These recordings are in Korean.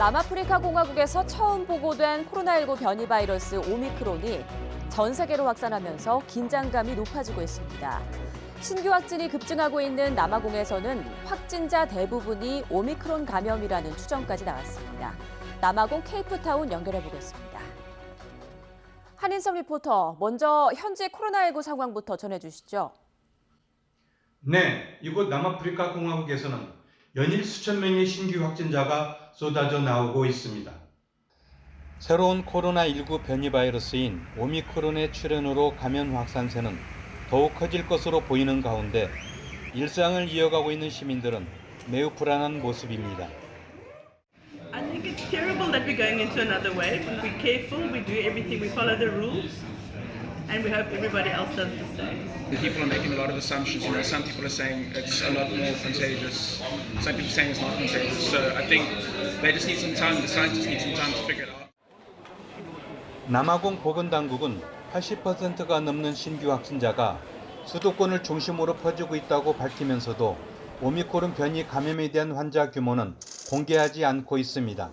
남아프리카 공화국에서 처음 보고된 코로나19 변이 바이러스 오미크론이 전 세계로 확산하면서 긴장감이 높아지고 있습니다. 신규 확진이 급증하고 있는 남아공에서는 확진자 대부분이 오미크론 감염이라는 추정까지 나왔습니다. 남아공 케이프타운 연결해 보겠습니다. 한인성 리포터, 먼저 현지 코로나19 상황부터 전해주시죠. 네, 이곳 남아프리카 공화국에서는 연일 수천 명의 신규 확진자가 쏟아져 나오고 있습니다. 새로운 코로나19 변이 바이러스인 오미크론의 출현으로 감염 확산세는 더욱 커질 것으로 보이는 가운데 일상을 이어가고 있는 시민들은 매우 불안한 모습입니다. I think it's terrible that we're going into another wave. We're careful, we do everything, we follow the rules, and we hope everybody else does the same. People are making a lot of assumptions. You know, some people are saying it's a lot more contagious. Some people are saying it's not contagious. So I think they just need some time. The scientists need some time to figure it out. 남아공 보건당국은 80%가 넘는 신규 확진자가 수도권을 중심으로 퍼지고 있다고 밝히면서도 오미크론 변이 감염에 대한 환자 규모는 공개하지 않고 있습니다.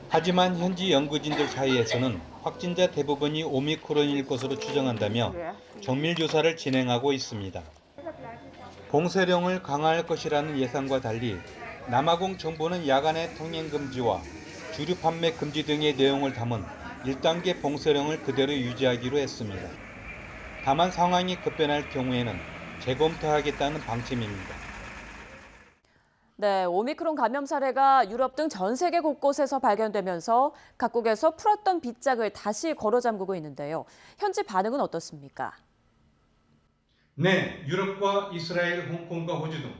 하지만 현지 연구진들 사이에서는 확진자 대부분이 오미크론일 것으로 추정한다며 정밀 조사를 진행하고 있습니다. 봉쇄령을 강화할 것이라는 예상과 달리 남아공 정부는 야간의 통행 금지와 주류 판매 금지 등의 내용을 담은 1단계 봉쇄령을 그대로 유지하기로 했습니다. 다만 상황이 급변할 경우에는 재검토하겠다는 방침입니다. 네, 오미크론 감염 사례가 유럽 등 전 세계 곳곳에서 발견되면서 각국에서 풀었던 빗장을 다시 걸어 잠그고 있는데요. 현지 반응은 어떻습니까? 네, 유럽과 이스라엘, 홍콩과 호주 등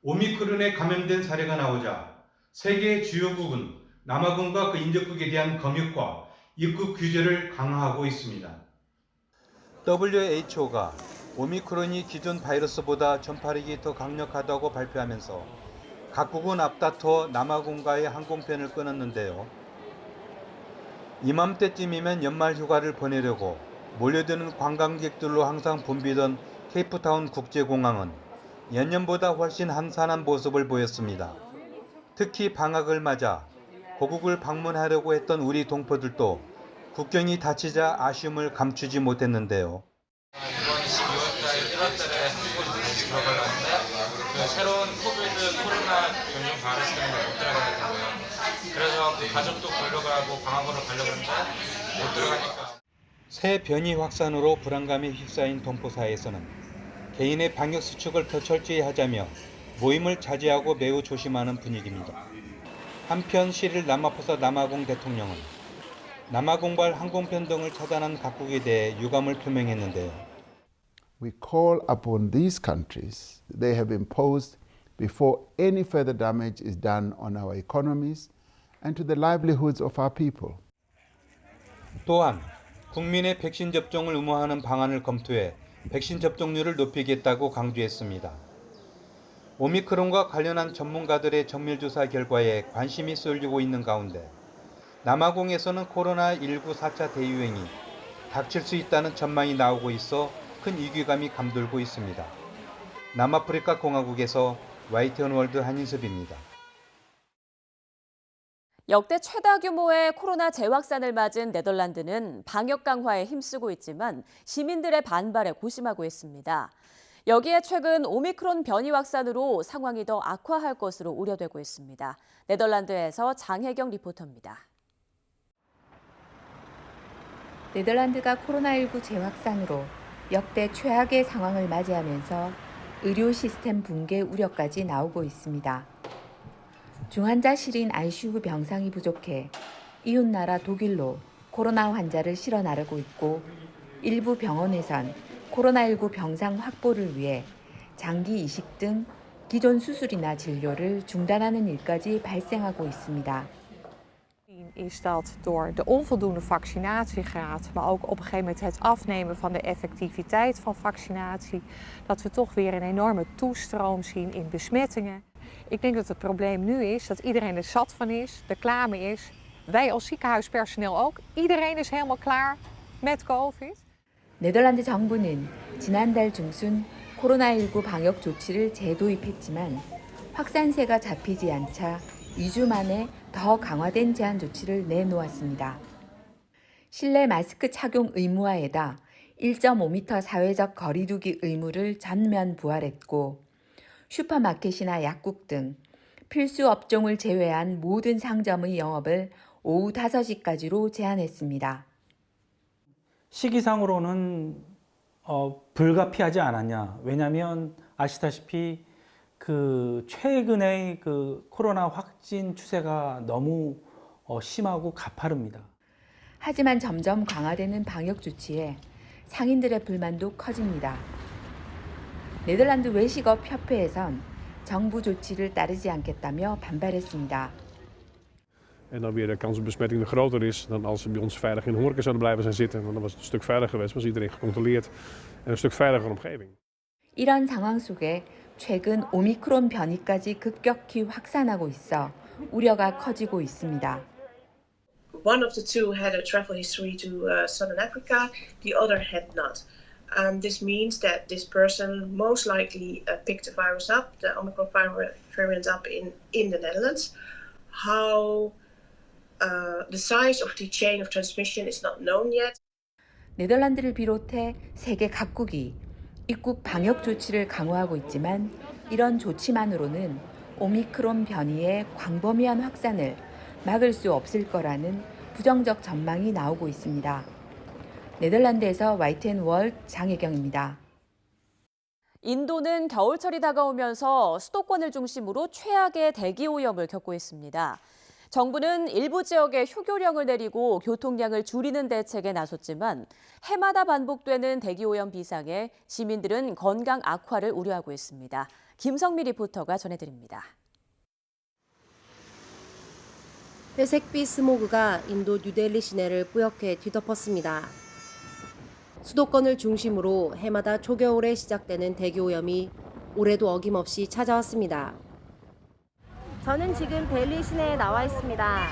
오미크론에 감염된 사례가 나오자 세계 주요국은 남아공과 그 인접국에 대한 검역과 입국 규제를 강화하고 있습니다. WHO가 오미크론이 기존 바이러스보다 전파력이 더 강력하다고 발표하면서 각국은 앞다퉈 남아공과의 항공편을 끊었는데요. 이맘때쯤이면 연말 휴가를 보내려고 몰려드는 관광객들로 항상 붐비던 케이프타운 국제공항은 예년보다 훨씬 한산한 모습을 보였습니다. 특히 방학을 맞아 고국을 방문하려고 했던 우리 동포들도 국경이 닫히자 아쉬움을 감추지 못했는데요. 이번 12월달, 1월달에 한국으로 다시 들어가려는데 새로운 코로나 변종 바이러스 때문에 못 들어가게 되고요. 그래서 가족도 보러 가고 방학으로 가려고 하는데 못 들어가니까. 새 변이 확산으로 불안감에 휩싸인 동포사회에서는 개인의 방역 수칙을 더 철저히 하자며 모임을 자제하고 매우 조심하는 분위기입니다. 한편 7일 라마포사 남아공 대통령은 남아공발 항공편 등을 차단한 각국에 대해 유감을 표명했는데요. We call upon these countries, they have imposed before any further damage is done on our economies and to the livelihoods of our people. 또한 국민의 백신 접종을 의무화하는 방안을 검토해 백신 접종률을 높이겠다고 강조했습니다. 오미크론과 관련한 전문가들의 정밀조사 결과에 관심이 쏠리고 있는 가운데 남아공에서는 코로나19 4차 대유행이 닥칠 수 있다는 전망이 나오고 있어 큰 위기감이 감돌고 있습니다. 남아프리카 공화국에서 YTN 월드 한인섭입니다. 역대 최다 규모의 코로나 재확산을 맞은 네덜란드는 방역 강화에 힘쓰고 있지만 시민들의 반발에 고심하고 있습니다. 여기에 최근 오미크론 변이 확산으로 상황이 더 악화할 것으로 우려되고 있습니다. 네덜란드에서 장혜경 리포터입니다. 네덜란드가 코로나19 재확산으로 역대 최악의 상황을 맞이하면서 의료 시스템 붕괴 우려까지 나오고 있습니다. 중환자실인 ICU 병상이 부족해 이웃나라 독일로 코로나 환자를 실어 나르고 있고 일부 병원에선 코로나19 병상 확보를 위해 장기 이식 등 기존 수술이나 진료를 중단하는 일까지 발생하고 있습니다. Is dat door de onvoldoende vaccinatiegraad, maar ook op een gegeven moment het afnemen van de effectiviteit van vaccinatie, dat we toch weer een enorme toestroom zien in besmettingen. Ik denk dat het probleem nu is dat iedereen er zat van is, er klaar mee is. Wij als ziekenhuispersoneel ook. Iedereen is helemaal klaar met COVID. 네덜란드 정부는 지난달 중순 코로나19 방역 조치를 재도입했지만 확산세가 잡히지 않자 2주 만에 더 강화된 제한 조치를 내놓았습니다. 실내 마스크 착용 의무화에다 1.5m 사회적 거리두기 의무를 전면 부활했고 슈퍼마켓이나 약국 등 필수 업종을 제외한 모든 상점의 영업을 오후 5시까지로 제한했습니다. 시기상으로는 불가피하지 않았냐. 왜냐하면 아시다시피 최근의 코로나 확진 추세가 너무 심하고 가파릅니다. 하지만 점점 강화되는 방역 조치에 상인들의 불만도 커집니다. 네덜란드 외식업협회에선 정부 조치를 따르지 않겠다며 반발했습니다. En dan weer de kans op besmetting groter is dan als ze bij ons veilig in de horeca zouden blijven zijn zitten. Want dan was het een stuk veiliger geweest, was iedereen gecontroleerd en een stuk veiliger omgeving. 이런 상황 속에 최근 오미크론 변이까지 급격히 확산하고 있어 우려가 커지고 있습니다. One of the two had a travel history to Southern Africa, the other had not. This means that this person most likely picked the virus up, the Omicron variant up in the Netherlands. How the size of the chain of transmission is not known yet. 네덜란드를 비롯해 세계 각국이 입국 방역 조치를 강화하고 있지만 이런 조치만으로는 오미크론 변이의 광범위한 확산을 막을 수 없을 거라는 부정적 전망이 나오고 있습니다. 네덜란드에서 YTN 장혜경입니다. 인도는 겨울철이 다가오면서 수도권을 중심으로 최악의 대기오염을 겪고 있습니다. 정부는 일부 지역에 휴교령을 내리고 교통량을 줄이는 대책에 나섰지만 해마다 반복되는 대기오염 비상에 시민들은 건강 악화를 우려하고 있습니다. 김성미 리포터가 전해드립니다. 회색빛 스모그가 인도 뉴델리 시내를 뿌옇게 뒤덮었습니다. 수도권을 중심으로 해마다 초겨울에 시작되는 대기오염이 올해도 어김없이 찾아왔습니다. 저는 지금 델리 시내에 나와 있습니다.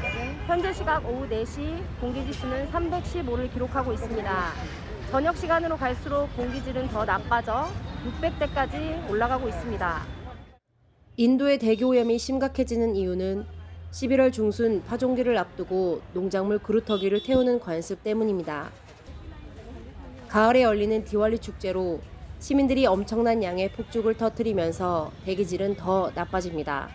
현재 시각 오후 4시 공기지수는 315를 기록하고 있습니다. 저녁 시간으로 갈수록 공기질은 더 나빠져 600대까지 올라가고 있습니다. 인도의 대기오염이 심각해지는 이유는 11월 중순 파종기를 앞두고 농작물 그루터기를 태우는 관습 때문입니다. 가을에 열리는 디왈리 축제로 시민들이 엄청난 양의 폭죽을 터뜨리면서 대기질은 더 나빠집니다.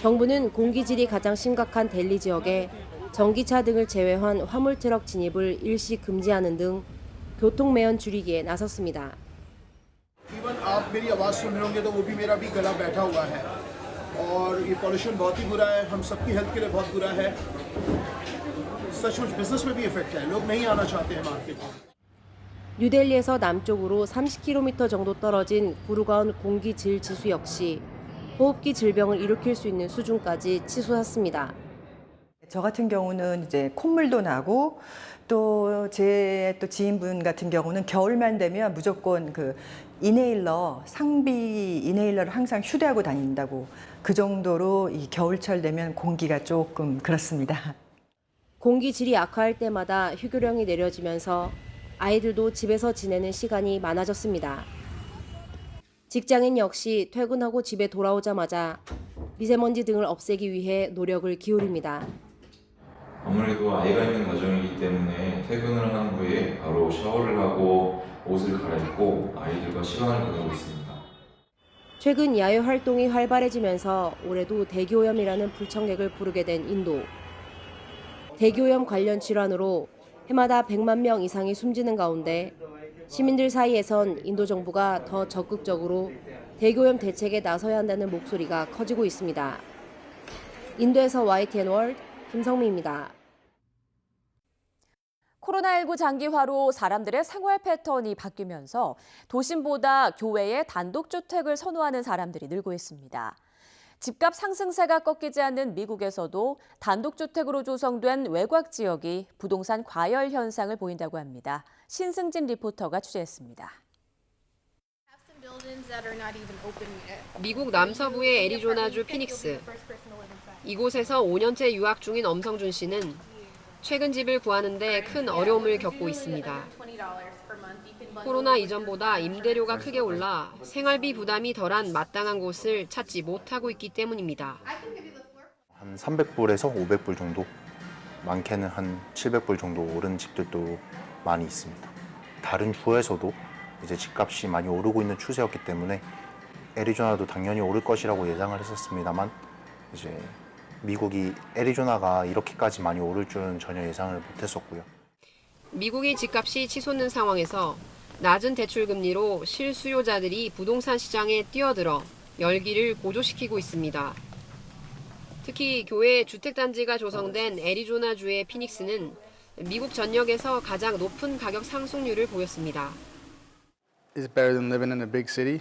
정부는 공기질이 가장 심각한 델리 지역에 전기차 등을 제외한 화물트럭 진입을 일시 금지하는 등 교통매연 줄이기에 나섰습니다. 뉴델리에서 남쪽으로 30km 정도 떨어진 구르가온 공기질 지수 역시 호흡기 질병을 일으킬 수 있는 수준까지 치솟았습니다. 저 같은 경우는 이제 콧물도 나고 또 제 지인분 같은 경우는 겨울만 되면 무조건 상비 이네일러를 항상 휴대하고 다닌다고. 그 정도로 이 겨울철 되면 공기가 조금 그렇습니다. 공기질이 악화할 때마다 휴교령이 내려지면서 아이들도 집에서 지내는 시간이 많아졌습니다. 직장인 역시 퇴근하고 집에 돌아오자마자 미세먼지 등을 없애기 위해 노력을 기울입니다. 아무래도 아이가 있는 가정이기 때문에 퇴근을 한 후에 바로 샤워를 하고 옷을 갈아입고 아이들과 시간을 보내고 있습니다. 최근 야외 활동이 활발해지면서 올해도 대기오염이라는 불청객을 부르게 된 인도. 대기오염 관련 질환으로 해마다 100만 명 이상이 숨지는 가운데 시민들 사이에선 인도 정부가 더 적극적으로 대기오염 대책에 나서야 한다는 목소리가 커지고 있습니다. 인도에서 YTN 월드 김성미입니다. 코로나19 장기화로 사람들의 생활 패턴이 바뀌면서 도심보다 교외에 단독주택을 선호하는 사람들이 늘고 있습니다. 집값 상승세가 꺾이지 않는 미국에서도 단독주택으로 조성된 외곽 지역이 부동산 과열 현상을 보인다고 합니다. 신승진 리포터가 취재했습니다. 미국 남서부의 애리조나주 피닉스. 이곳에서 5년째 유학 중인 엄성준 씨는 최근 집을 구하는데 큰 어려움을 겪고 있습니다. 코로나 이전보다 임대료가 크게 올라 생활비 부담이 덜한 마땅한 곳을 찾지 못하고 있기 때문입니다. 한 300불에서 500불 정도, 많게는 한 700불 정도 오른 집들도 많이 있습니다. 다른 주에서도 이제 집값이 많이 오르고 있는 추세였기 때문에 애리조나도 당연히 오를 것이라고 예상을 했었습니다만 이제 미국이 애리조나가 이렇게까지 많이 오를 줄은 전혀 예상을 못했었고요. 미국이 집값이 치솟는 상황에서 낮은 대출 금리로 실수요자들이 부동산 시장에 뛰어들어 열기를 고조시키고 있습니다. 특히 교외 주택단지가 조성된 애리조나주의 피닉스는 미국 전역에서 가장 높은 가격 상승률을 보였습니다. It's better than living in a big city.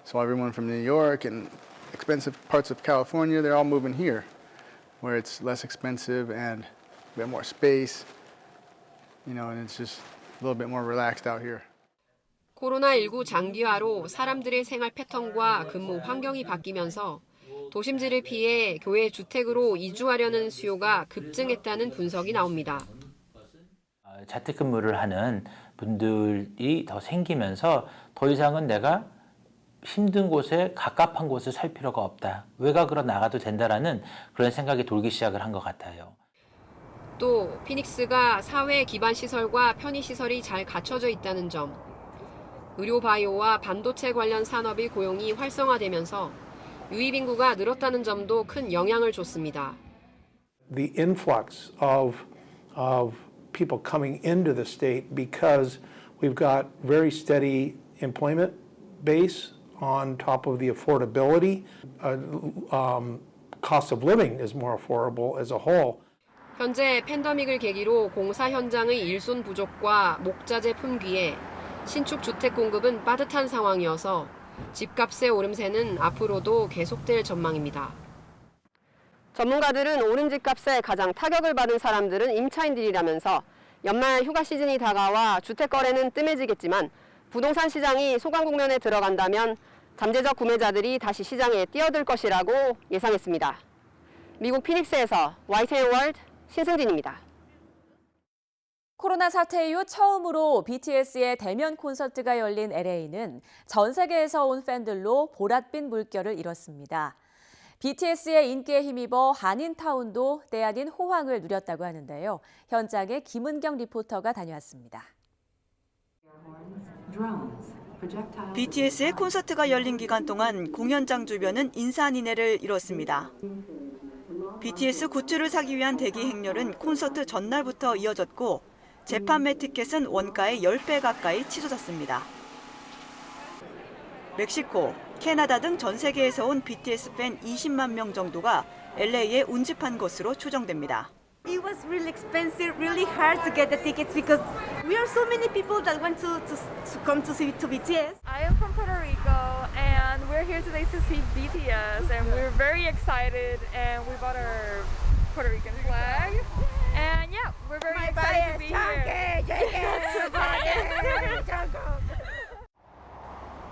So everyone from New York and expensive parts of California, they're all moving here, where it's less expensive and we have more space, you know, and it's just a little bit more relaxed out here. 코로나19 장기화로 사람들의 생활 패턴과 근무 환경이 바뀌면서 도심지를 피해 교외 주택으로 이주하려는 수요가 급증했다는 분석이 나옵니다. 자택근무를 하는 분들이 더 생기면서 더 이상은 내가 힘든 곳에 갑갑한 곳을 살 필요가 없다. 외곽으로 나가도 된다라는 그런 생각이 돌기 시작을 한 것 같아요. 또 피닉스가 사회 기반 시설과 편의 시설이 잘 갖춰져 있다는 점, 의료 바이오와 반도체 관련 산업의 고용이 활성화되면서 유입 인구가 늘었다는 점도 큰 영향을 줬습니다. The influx of people coming into the state because we've got very steady employment base on top of the affordability. Cost of living is more affordable as a whole. 현재 팬데믹을 계기로 공사 현장의 일손 부족과 목자재 품귀에 신축 주택 공급은 빠듯한 상황이어서 집값의 오름세는 앞으로도 계속될 전망입니다. 전문가들은 오른 집값에 가장 타격을 받은 사람들은 임차인들이라면서 연말 휴가 시즌이 다가와 주택 거래는 뜸해지겠지만 부동산 시장이 소강 국면에 들어간다면 잠재적 구매자들이 다시 시장에 뛰어들 것이라고 예상했습니다. 미국 피닉스에서 YTN 월드 신승진입니다. 코로나 사태 이후 처음으로 BTS의 대면 콘서트가 열린 LA는 전 세계에서 온 팬들로 보랏빛 물결을 이뤘습니다. BTS의 인기에 힘입어 한인타운도 때 아닌 호황을 누렸다고 하는데요. 현장에 김은경 리포터가 다녀왔습니다. BTS의 콘서트가 열린 기간 동안 공연장 주변은 인산인해를 이뤘습니다. BTS 굿즈를 사기 위한 대기 행렬은 콘서트 전날부터 이어졌고 재판매 티켓은 원가의 10배 가까이 치솟았습니다. 멕시코, 캐나다 등 전 세계에서 온 BTS 팬 20만 명 정도가 LA에 운집한 것으로 추정됩니다. It was really expensive, really hard to get the tickets because we are so many people that want to come to see BTS. I am from Puerto Rico and we're here today to see BTS and we're very excited and we bought our Puerto Rican flag and yeah, we're very excited to be here.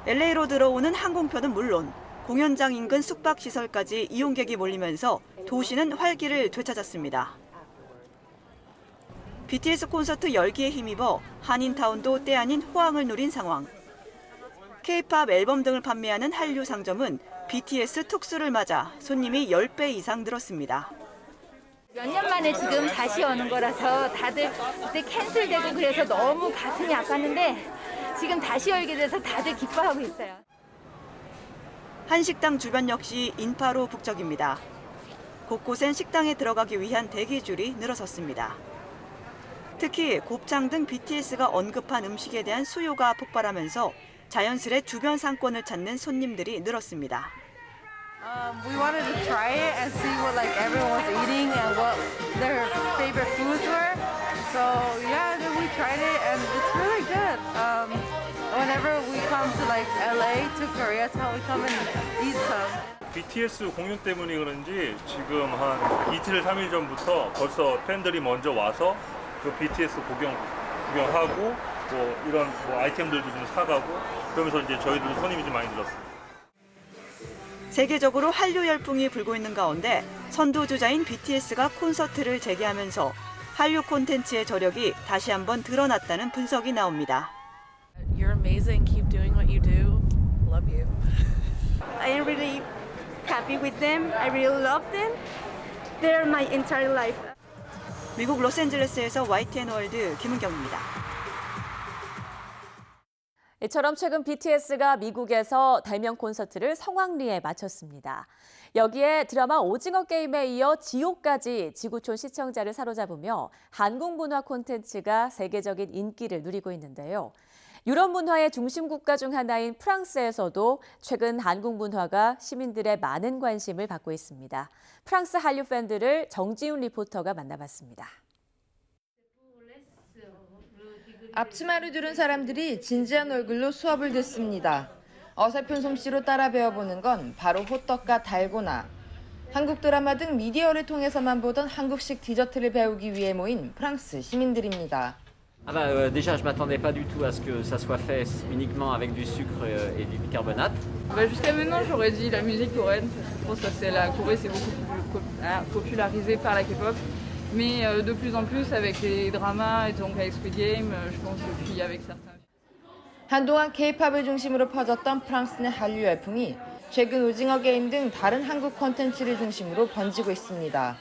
LA로 들어오는 항공편은 물론 공연장 인근 숙박시설까지 이용객이 몰리면서 도시는 활기를 되찾았습니다. BTS 콘서트 열기에 힘입어 한인타운도 때 아닌 호황을 누린 상황. K-팝 앨범 등을 판매하는 한류 상점은 BTS 특수를 맞아 손님이 10배 이상 늘었습니다. 몇 년 만에 지금 다시 오는 거라서 다들 그때 캔슬되고 그래서 너무 가슴이 아팠는데 지금 다시 열게 돼서 다들 기뻐하고 있어요. 한식당 주변 역시 인파로 북적입니다. 곳곳엔 식당에 들어가기 위한 대기줄이 늘어섰습니다. 특히 곱창 등 BTS가 언급한 음식에 대한 수요가 폭발하면서 자연스레 주변 상권을 찾는 손님들이 늘었습니다. We wanted to try it and see what like everyone was eating and what their favorite foods were. So yeah, then we tried it and it's really good. Whenever we come to like LA to Koreatown, we come and eat some. BTS 공연 때문에 그런지 지금 한 이틀, 3일 전부터 벌써 팬들이 먼저 와서 그 BTS 구경하고 뭐 이런 뭐 아이템들도 좀 사가고 그러면서 이제 저희들도 손님이 좀 많이 늘었어요. 세계적으로 한류 열풍이 불고 있는 가운데 선두주자인 BTS가 콘서트를 재개하면서 한류 콘텐츠의 저력이 다시 한번 드러났다는 분석이 나옵니다. You're amazing. Keep doing what you do. Love you. I am really happy with them. I really love them. there my entire life. 미국 로스앤젤레스에서 YTN월드 김은경입니다. 이처럼 최근 BTS가 미국에서 대면 콘서트를 성황리에 마쳤습니다. 여기에 드라마 오징어 게임에 이어 지옥까지 지구촌 시청자를 사로잡으며 한국 문화 콘텐츠가 세계적인 인기를 누리고 있는데요. 유럽 문화의 중심 국가 중 하나인 프랑스에서도 최근 한국 문화가 시민들의 많은 관심을 받고 있습니다. 프랑스 한류 팬들을 정지훈 리포터가 만나봤습니다. 앞치마를 두른 사람들이 진지한 얼굴로 수업을 듣습니다. 어설픈 솜씨로 따라 배워보는 건 바로 호떡과 달고나. 한국 드라마 등 미디어를 통해서만 보던 한국식 디저트를 배우기 위해 모인 프랑스 시민들입니다. Déjà, je m'attendais pas du tout à ce que ça soit fait uniquement avec du sucre et du bicarbonate. Jusqu'à maintenant, j'aurais dit la musique coréenne, parce que je pense que la Corée c'est beaucoup plus popularisé par la K-pop. Mais de plus en plus avec les dramas et donc avec Squid Game, je pense, et puis avec certains. 한동안 K-팝을 중심으로 퍼졌던 프랑스 내 한류 열풍이 최근 오징어 게임 등 다른 한국 콘텐츠를 중심으로 번지고 있습니다.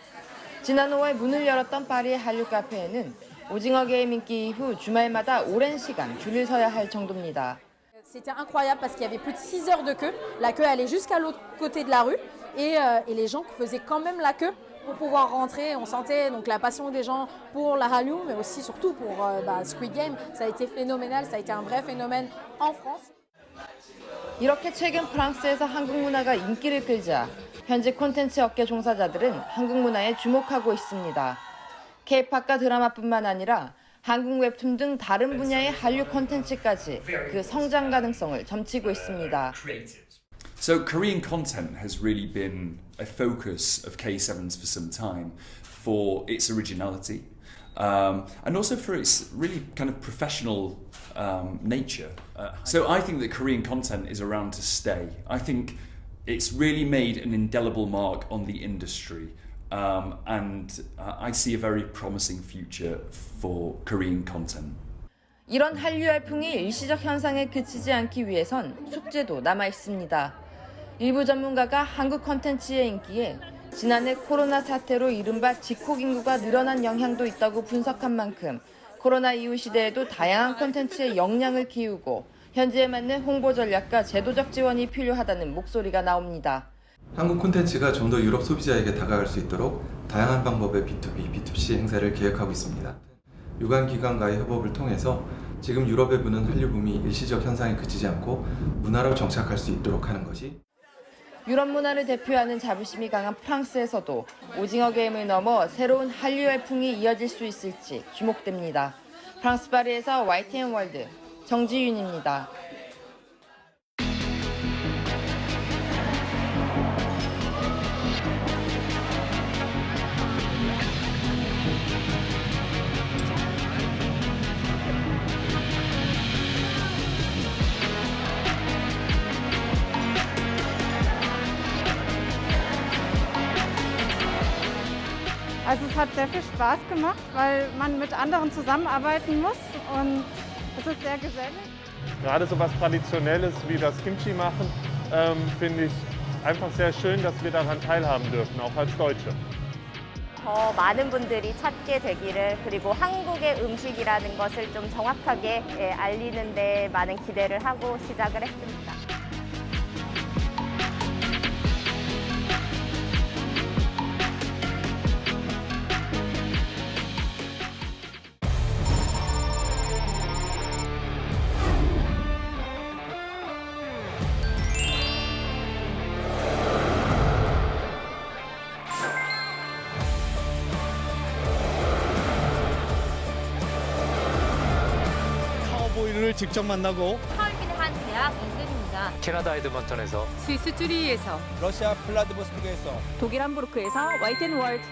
지난 5월 문을 열었던 파리의 한류 카페에는 오징어 게임 인기 이후 주말마다 오랜 시간 줄을 서야 할 정도입니다. C'était incroyable parce qu'il y avait plus de 6 heures de queue. La queue allait jusqu'à l'autre côté de la rue et les gens faisaient quand même la queue pour pouvoir rentrer. On sentait donc la passion des gens pour la Hallyu, mais aussi surtout pour Squid Game. Ça a été phénoménal, ça a été un vrai phénomène en France. 이렇게 최근 프랑스에서 한국 문화가 인기를 끌자 현지 콘텐츠 업계 종사자들은 한국 문화에 주목하고 있습니다. K-팝과 드라마뿐만 아니라 한국 웹툰 등 다른 분야의 한류 콘텐츠까지 그 성장 가능성을 점치고 있습니다. So Korean content has really been a focus of K7s for some time for its originality and also for its really kind of professional nature. So I think that Korean content is around to stay. I think it's really made an indelible mark on the industry. And I see a very promising future for Korean content. 이런 한류 열풍이 일시적 현상에 그치지 않기 위해선 숙제도 남아 있습니다. 일부 전문가가 한국 콘텐츠의 인기에 지난해 코로나 사태로 이른바 집콕 인구가 늘어난 영향도 있다고 분석한 만큼 코로나 이후 시대에도 다양한 콘텐츠의 역량을 키우고 현지에 맞는 홍보 전략과 제도적 지원이 필요하다는 목소리가 나옵니다. 한국 콘텐츠가 좀 더 유럽 소비자에게 다가갈 수 있도록 다양한 방법의 B2B, B2C 행사를 계획하고 있습니다. 유관기관과의 협업을 통해서 지금 유럽에 부는 한류 붐이 일시적 현상에 그치지 않고 문화로 정착할 수 있도록 하는 것이 유럽 문화를 대표하는 자부심이 강한 프랑스에서도 오징어 게임을 넘어 새로운 한류 열풍이 이어질 수 있을지 주목됩니다. 프랑스 파리에서 YTN 월드 정지윤입니다. Also es hat sehr viel Spaß gemacht, weil man mit anderen zusammenarbeiten muss und es ist sehr gesellig. Gerade so was Traditionelles wie das Kimchi machen, finde ich einfach sehr schön, dass wir daran teilhaben dürfen, auch als Deutsche. 더 많은 분들이 찾게 되기를 그리고 한국의 음식이라는 것을 좀 정확하게 알리는 데 많은 기대를 하고 시작을 했습니다. 카우보이를 직접 만나고 서울길의 한 대학 인근입니다. 캐나다 에드먼턴에서 스위스 쭈리히에서 러시아 플라디보스토크에서 독일 함부르크에서 YTN 월드.